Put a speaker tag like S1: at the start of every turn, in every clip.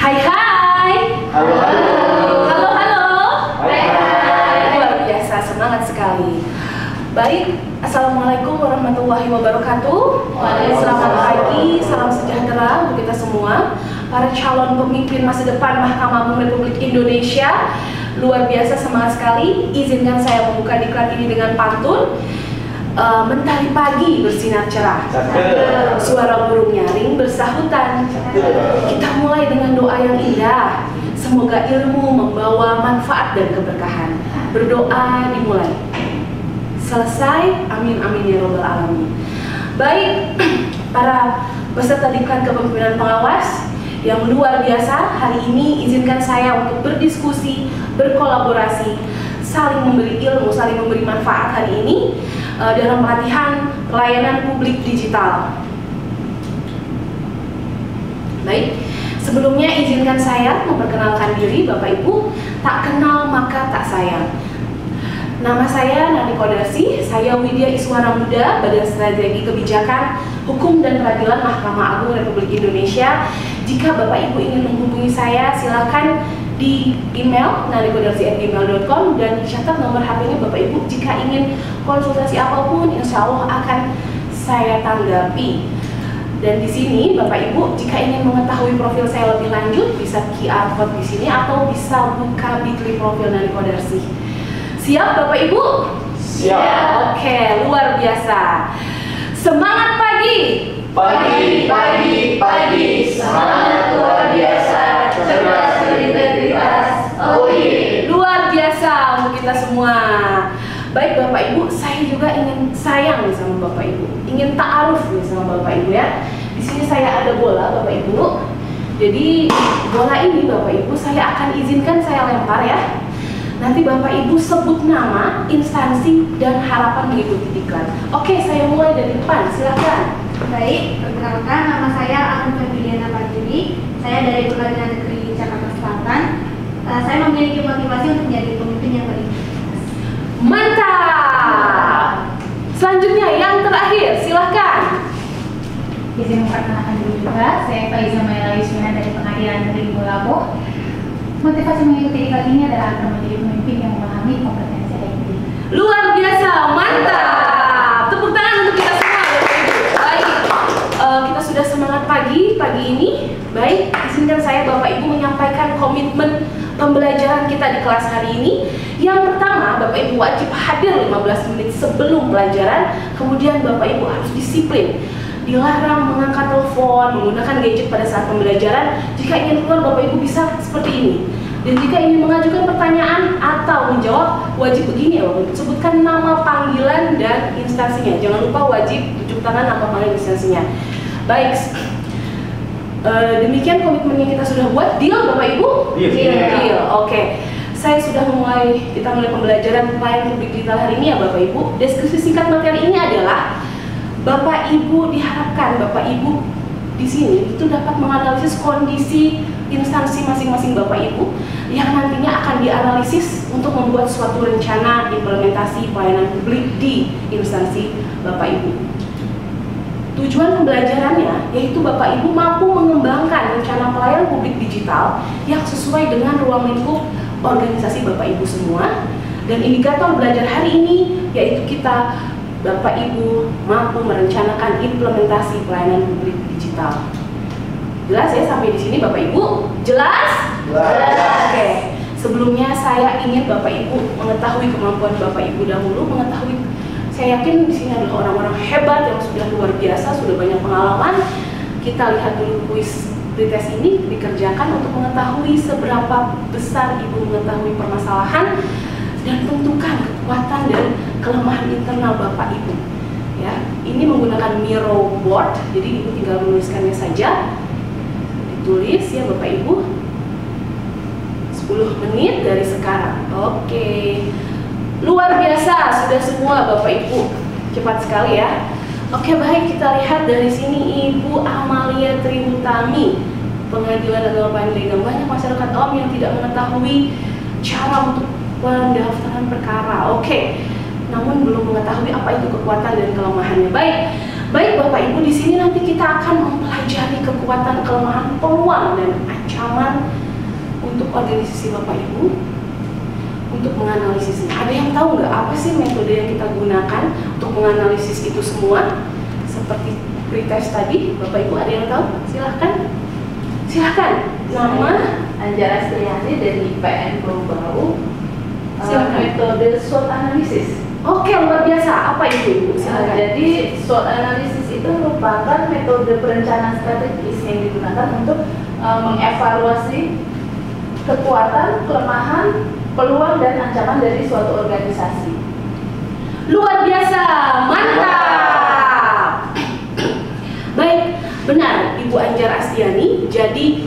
S1: Hai hai.
S2: Halo.
S1: Halo halo.
S2: Hai.
S1: Luar biasa, semangat sekali. Baik, assalamualaikum warahmatullahi wabarakatuh. Selamat pagi, salam sejahtera untuk kita semua, para calon pemimpin masa depan Mahkamah Agung Republik Indonesia. Luar biasa, semangat sekali. Izinkan saya membuka diklat ini dengan pantun. Mentari pagi bersinar cerah, suara burung nyaring bersahutan. Kita mulai dengan doa yang indah. Semoga ilmu membawa manfaat dan keberkahan. Berdoa dimulai, selesai, amin amin ya robbal alamin. Baik, para peserta diklat kepemimpinan pengawas yang luar biasa, hari ini izinkan saya untuk berdiskusi, berkolaborasi, saling memberi ilmu, saling memberi manfaat hari ini dalam pelatihan pelayanan publik digital. Baik, sebelumnya izinkan saya memperkenalkan diri Bapak Ibu. Tak kenal maka tak sayang. Nama saya Nani Kodarsi, saya Widya Iswara Muda, Badan Strategi Kebijakan Hukum dan Peradilan Mahkamah Agung Republik Indonesia. Jika Bapak Ibu ingin menghubungi saya, silakan di email nanikodarsi@gmail.com dan catat nomor HP-nya Bapak Ibu. Jika ingin konsultasi apapun, insya Allah akan saya tanggapi. Dan di sini Bapak Ibu, jika ingin mengetahui profil saya lebih lanjut, bisa QR code di sini atau bisa buka Bitly profil Nani Kodarsi. Siap Bapak Ibu?
S2: Siap.
S1: Oke, luar biasa. Semangat pagi.
S2: Pagi, semangat luar biasa, cerdas berintegritas. Oh iya.
S1: Luar biasa untuk kita semua. Baik Bapak Ibu, saya juga ingin sayang nih sama Bapak Ibu, ingin ta'aruf nih sama Bapak Ibu ya. Di sini saya ada bola Bapak Ibu. Jadi bola ini Bapak Ibu saya akan izinkan saya lempar ya. Nanti Bapak Ibu sebut nama, instansi, dan harapan mengikuti diklat. Oke, saya mulai dari depan, silakan.
S3: Baik, perkenalkan nama saya Anun Febriana Pardiri. Saya dari Pengadilan Negeri Jakarta Selatan. Saya memiliki motivasi untuk menjadi pemimpin yang berintegritas.
S1: Mantap. Selanjutnya yang terakhir, silahkan.
S4: Izin memperkenalkan diri juga, saya Faiza Maila Yusmina dari Pengadilan Negeri Bulabo. Motivasi mengikuti diklat ini adalah agar menjadi pemimpin yang memahami kompetensi dan diri.
S1: Luar biasa, mantap. Tepuk tangan untuk kita semua Bapak Ibu. Baik, kita sudah semangat pagi ini. Baik, izinkan saya Bapak Ibu menyampaikan komitmen pembelajaran kita di kelas hari ini. Yang pertama, Bapak Ibu wajib hadir 15 menit sebelum pelajaran. Kemudian Bapak Ibu harus disiplin. Dilarang mengangkat telepon, menggunakan gadget pada saat pembelajaran. Jika ingin keluar, Bapak Ibu bisa seperti ini. Dan jika ingin mengajukan pertanyaan atau menjawab, wajib begini ya Bapak Ibu. Sebutkan nama panggilan dan instansinya. Jangan lupa wajib tunjuk tangan nama panggilan instansinya. Baik, demikian komitmen yang kita sudah buat. Deal Bapak Ibu? Deal. Oke. Saya sudah kita mulai pembelajaran pelayanan publik digital hari ini ya Bapak Ibu. Deskripsi singkat materi ini adalah Bapak Ibu diharapkan Bapak Ibu di sini itu dapat menganalisis kondisi instansi masing-masing Bapak Ibu yang nantinya akan dianalisis untuk membuat suatu rencana implementasi pelayanan publik di instansi Bapak Ibu. Tujuan pembelajarannya yaitu Bapak Ibu mampu mengembangkan rencana pelayanan publik digital yang sesuai dengan ruang lingkup organisasi Bapak Ibu semua. Dan indikator belajar hari ini yaitu kita Bapak Ibu mampu merencanakan implementasi pelayanan publik digital. Jelas ya sampai di sini Bapak Ibu? Jelas?
S2: Jelas.
S1: Oke. Sebelumnya saya ingin Bapak Ibu mengetahui kemampuan Bapak Ibu dahulu, saya yakin di sini adalah orang-orang hebat yang sudah luar biasa, sudah banyak pengalaman. Kita lihat dulu kuis pretest ini dikerjakan untuk mengetahui seberapa besar Ibu mengetahui permasalahan dan tentukan kekuatan dan kelemahan internal Bapak Ibu. Ya, ini menggunakan Miro board, jadi Ibu tinggal menuliskannya saja. Ditulis ya Bapak Ibu. 10 menit dari sekarang. Oke. Luar biasa sudah semua Bapak Ibu. Cepat sekali ya. Oke, baik, kita lihat dari sini Ibu Amalia Tributami, Pengadilan Agama Pandeglang. Banyak masyarakat awam yang tidak mengetahui cara untuk pendaftaran perkara. Oke, namun belum mengetahui apa itu kekuatan dan kelemahannya. Baik Bapak Ibu, di sini nanti kita akan mempelajari kekuatan, kelemahan, peluang dan ancaman ancaman untuk organisasi Bapak Ibu untuk menganalisisnya. Ada yang tahu nggak apa sih metode yang kita gunakan untuk menganalisis itu semua? Seperti pretest tadi, Bapak Ibu ada yang tahu? Silahkan. Silahkan. Nama?
S2: Anjara Astriani dari PN Global.
S1: Silakan.
S2: Metode SWOT analisis.
S1: Oke, luar biasa. Apa itu Ibu? Silahkan.
S2: Jadi SWOT analisis itu merupakan metode perencanaan strategis yang digunakan untuk mengevaluasi kekuatan, kelemahan, peluang dan ancaman dari suatu organisasi.
S1: Luar biasa, mantap. Baik, benar Ibu Anjara Astiani. Jadi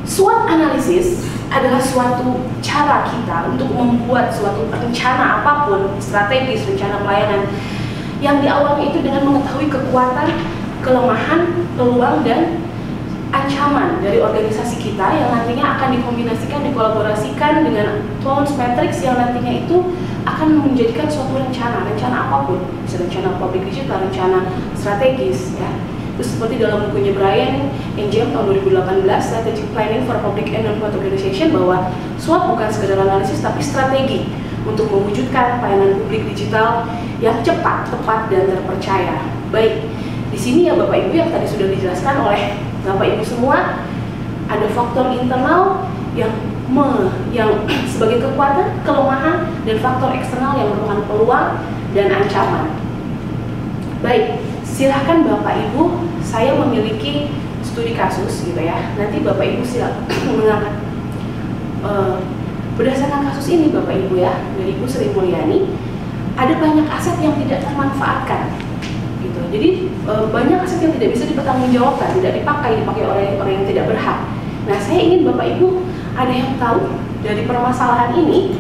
S1: SWOT analisis adalah suatu cara kita untuk membuat suatu rencana apapun, strategis, rencana pelayanan yang diawali itu dengan mengetahui kekuatan, kelemahan, peluang dan ancaman dari organisasi kita yang nantinya akan dikombinasikan, dikolaborasikan dengan tools matrix yang nantinya itu akan menjadikan suatu rencana apapun, bisa rencana public digital, rencana strategis ya. Terus seperti dalam bukunya Brian Engel tahun 2018, Strategic Planning for Public and Non-Profit Organization, bahwa SWOT bukan sekedar analisis tapi strategi untuk mewujudkan pelayanan publik digital yang cepat, tepat dan terpercaya. Baik, di sini ya Bapak Ibu yang tadi sudah dijelaskan oleh Bapak Ibu semua, ada faktor internal yang sebagai kekuatan, kelemahan, dan faktor eksternal yang merupakan peluang dan ancaman. Baik, silahkan Bapak Ibu, saya memiliki studi kasus gitu ya. Nanti Bapak Ibu silahkan mengangkat berdasarkan kasus ini Bapak Ibu ya, dari Ibu Sri Mulyani, ada banyak aset yang tidak termanfaatkan. Gitu. Jadi banyak aset yang tidak bisa dipertanggungjawabkan, tidak dipakai oleh orang yang tidak berhak. Nah, saya ingin Bapak Ibu ada yang tahu dari permasalahan ini,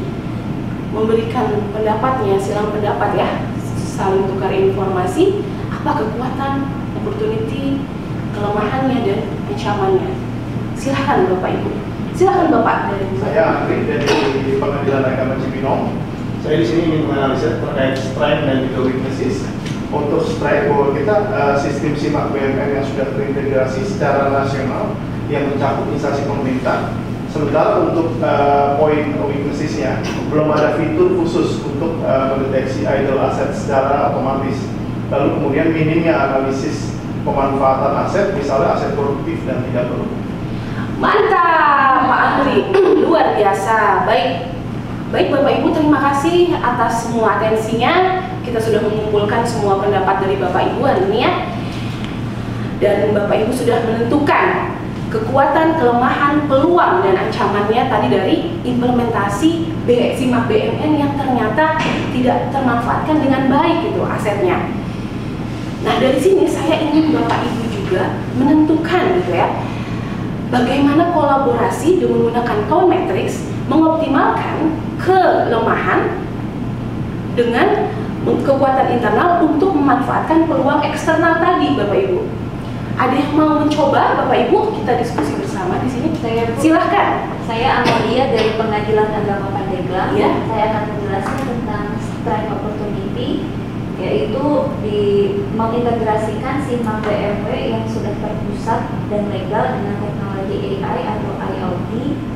S1: memberikan pendapatnya, silang pendapat ya, saling tukar informasi, apa kekuatan, opportunity, kelemahannya dan ancamannya. Silahkan Bapak Ibu. Silahkan Bapak.
S5: Saya Andri dari Pengadilan Agama Cibinong. Saya di sini ingin menganalisa terkait strength dan juga weaknesses. Untuk strength, bahwa kita sistem SIMAK BUMN yang sudah terintegrasi secara nasional yang mencakup instansi pemerintah. Sementara untuk poin weaknessesnya, belum ada fitur khusus untuk mendeteksi idle aset secara otomatis. Lalu kemudian minimnya analisis pemanfaatan aset, misalnya aset produktif dan tidak produktif.
S1: Mantap Pak Andri, luar biasa. Baik Bapak Ibu, terima kasih atas semua atensinya. Kita sudah mengumpulkan semua pendapat dari Bapak Ibu hari ini ya. Dan Bapak Ibu sudah menentukan kekuatan, kelemahan, peluang, dan ancamannya tadi dari implementasi SIMAK BUMN yang ternyata tidak termanfaatkan dengan baik itu asetnya. Nah, dari sini saya ingin Bapak Ibu juga menentukan gitu ya, bagaimana kolaborasi dengan menggunakan tool matrix mengoptimalkan kelemahan dengan kekuatan internal untuk memanfaatkan peluang eksternal tadi Bapak Ibu. Ada yang mau mencoba Bapak Ibu? Kita diskusi bersama di sini. Silahkan.
S6: Saya Amalia dari Pengadilan Agama Pandeglang.
S1: Ya.
S6: Saya akan menjelaskan tentang strength opportunity, yaitu mengintegrasikan SIMAK BMW yang sudah terpusat dan legal dengan teknologi AI atau IoT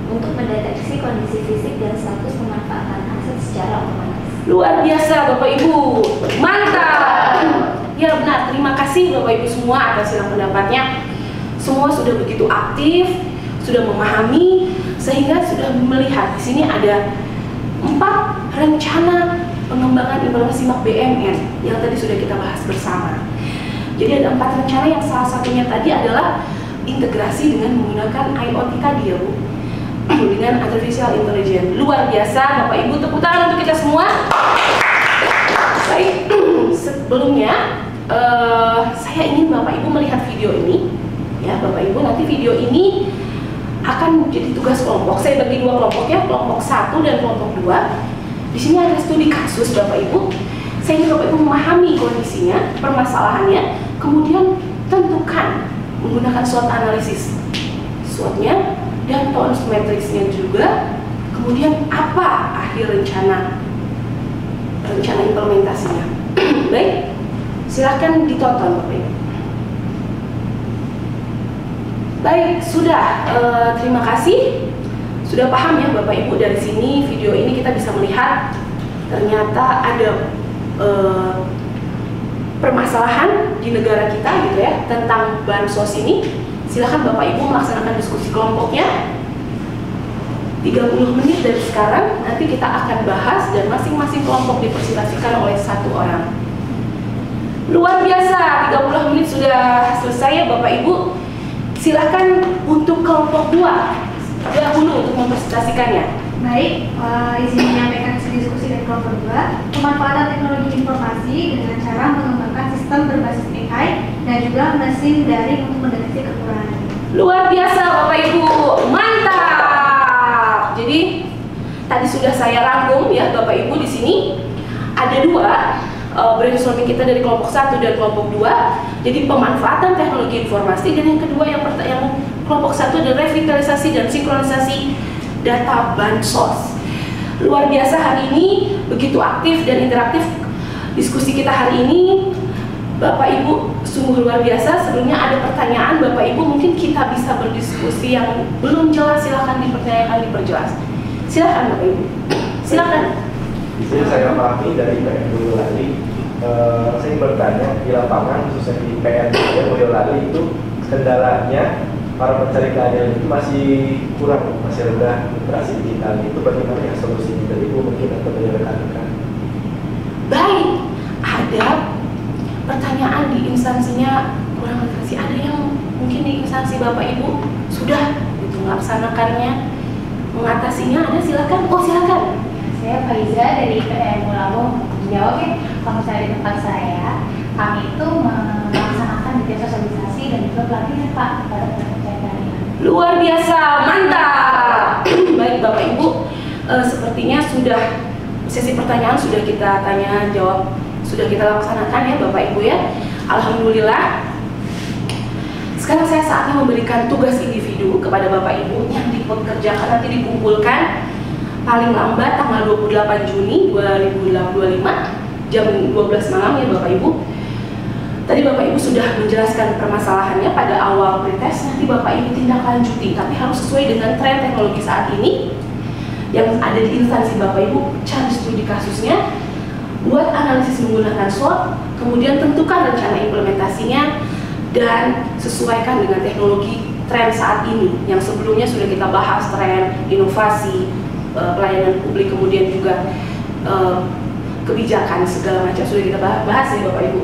S6: untuk mendeteksi kondisi fisik dan status pemanfaatan aset secara otomatis.
S1: Luar biasa Bapak Ibu, mantap. Ya benar, terima kasih Bapak Ibu semua atas silang pendapatnya. Semua sudah begitu aktif, sudah memahami, sehingga sudah melihat di sini ada 4 rencana pengembangan implementasi SIMAK BUMN yang tadi sudah kita bahas bersama. Jadi ada 4 rencana yang salah satunya tadi adalah integrasi dengan menggunakan IoT tadi ya Bu, dengan artificial intelligence. Luar biasa Bapak Ibu, tepuk tangan untuk kita semua. Baik, sebelumnya saya ingin Bapak Ibu melihat video ini ya. Bapak Ibu, nanti video ini akan menjadi tugas kelompok. Saya bagi 2 kelompok ya, kelompok 1 dan kelompok 2. Di sini ada studi kasus Bapak Ibu. Saya ingin Bapak Ibu memahami kondisinya, permasalahannya, kemudian tentukan menggunakan SWOT analisis, SWOT-nya dan tools matrix-nya juga. Kemudian apa akhir rencana implementasinya. Baik, silahkan ditonton Bapak Ibu. Baik, sudah. Terima kasih. Sudah paham ya Bapak Ibu, dari sini video ini kita bisa melihat ternyata ada permasalahan di negara kita gitu ya tentang bansos ini. Silahkan Bapak Ibu melaksanakan diskusi kelompoknya 30 menit dari sekarang. Nanti kita akan bahas dan masing-masing kelompok dipresentasikan oleh satu orang. Luar biasa, 30 menit sudah selesai ya Bapak Ibu. Silahkan untuk kelompok 2 dahulu untuk mempresentasikannya.
S3: Baik, izin menyampaikan hasil diskusi dari kelompok 2, pemanfaatan teknologi informasi dengan cara mengembangkan sistem berbasis AI dan juga mesin daring untuk mendeteksi kekurangan.
S1: Luar biasa Bapak Ibu, mantap. Jadi tadi sudah saya rangkum ya Bapak Ibu, di sini ada 2 brainstorming kita dari kelompok 1 dan kelompok 2. Jadi pemanfaatan teknologi informasi, dan yang kedua yang kelompok 1 adalah revitalisasi dan sinkronisasi data bansos. Luar biasa, hari ini begitu aktif dan interaktif diskusi kita hari ini. Bapak Ibu sungguh luar biasa. Sebelumnya ada pertanyaan Bapak Ibu, mungkin kita bisa berdiskusi yang belum jelas, silahkan dipertanyakan, diperjelas. Silahkan Bapak Ibu, silahkan.
S7: Di sini saya Fahmi dari PN Boyolali. Saya bertanya, di lapangan khususnya di PN Boyolali itu kendalanya para pencari keadilan itu masih kurang, masih rendah literasi digital. Itu bagaimana ya solusinya dari Ibu mungkin atau dari rekan-rekan?
S1: Baik, ada pertanyaan di instansinya kurang literasi. Ada yang mungkin di instansi Bapak Ibu sudah gitu melaksanakannya, mengatasinya. Ada, silakan. Oh silakan.
S4: Saya Faiza dari PN Mulamo. Jawab ya, kalau saya di tempat saya, kami itu melaksanakan kegiatan sosialisasi dan juga pelatihan Pak kepada pencari keadilan.
S1: Luar biasa, mantap. Baik Bapak Ibu, sepertinya sudah sesi pertanyaan sudah kita tanya jawab, sudah kita laksanakan ya Bapak Ibu ya. Alhamdulillah. Sekarang saya saatnya memberikan tugas individu kepada Bapak Ibu yang dipekerjakan, nanti dikumpulkan paling lambat tanggal 28 Juni 2025 jam 12 malam ya Bapak Ibu. Tadi Bapak Ibu sudah menjelaskan permasalahannya pada awal pretest. Nanti Bapak Ibu tindak lanjuti, tapi harus sesuai dengan tren teknologi saat ini yang ada di instansi Bapak Ibu. Cari studi kasusnya, buat analisis menggunakan SWOT, kemudian tentukan rencana implementasinya dan sesuaikan dengan teknologi tren saat ini yang sebelumnya sudah kita bahas, tren inovasi, pelayanan publik, kemudian juga kebijakan segala macam sudah kita bahas ya Bapak Ibu.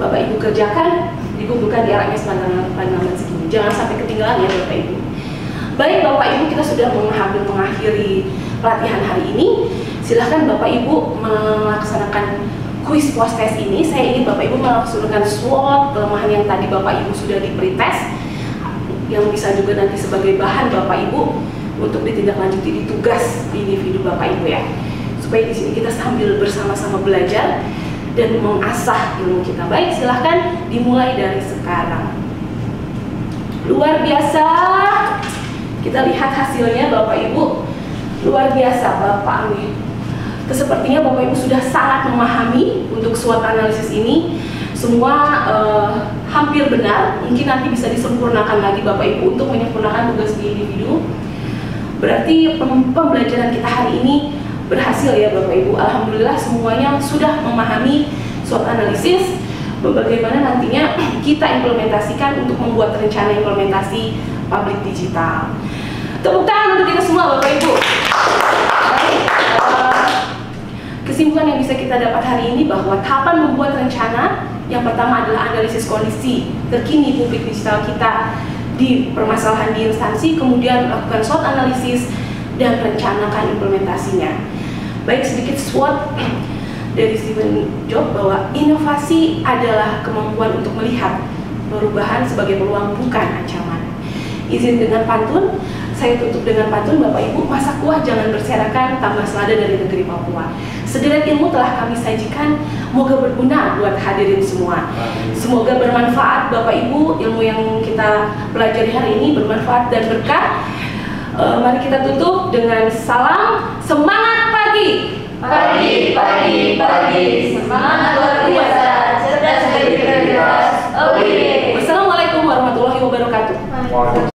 S1: Bapak Ibu kerjakan, dikumpulkan di RMS pada segini. Jangan sampai ketinggalan ya Bapak Ibu. Baik Bapak Ibu, kita sudah hampir mengakhiri pelatihan hari ini. Silahkan Bapak Ibu melaksanakan kuis post test ini. Saya ingin Bapak Ibu melaksanakan SWOT kelemahan yang tadi Bapak Ibu sudah di pretest, yang bisa juga nanti sebagai bahan Bapak Ibu untuk ditindaklanjuti di tugas individu Bapak Ibu ya, supaya di sini kita sambil bersama-sama belajar dan mengasah ilmu kita. Baik, silahkan dimulai dari sekarang. Luar biasa, kita lihat hasilnya Bapak Ibu. Luar biasa Bapak Ami. Sepertinya Bapak Ibu sudah sangat memahami untuk SWOT analisis ini. Semua hampir benar, mungkin nanti bisa disempurnakan lagi Bapak Ibu untuk menyempurnakan tugas di individu. Berarti pembelajaran kita hari ini berhasil ya Bapak Ibu. Alhamdulillah semuanya sudah memahami SWOT analisis, bagaimana nantinya kita implementasikan untuk membuat rencana implementasi publik digital. Tepuk tangan untuk kita semua Bapak Ibu. Baik, kesimpulan yang bisa kita dapat hari ini bahwa kapan membuat rencana, yang pertama adalah analisis kondisi terkini publik digital kita di permasalahan di instansi, kemudian lakukan SWOT analisis dan rencanakan implementasinya. Baik, sedikit SWOT dari Stephen Jobs bahwa inovasi adalah kemampuan untuk melihat perubahan sebagai peluang bukan ancaman. Izin dengan pantun, saya tutup dengan pantun. Bapak Ibu, masak kuah jangan berserakan, tambah selada dari negeri Papua. Sederet ilmu telah kami sajikan, semoga berguna buat hadirin semua. Semoga bermanfaat Bapak Ibu, ilmu yang kita pelajari hari ini bermanfaat dan berkah. Mari kita tutup dengan salam semangat pagi.
S6: Pagi, pagi, pagi, semangat luar biasa, cerdas berpikir keras. Oh yeah.
S1: Wassalamualaikum warahmatullahi wabarakatuh.
S7: Waduh.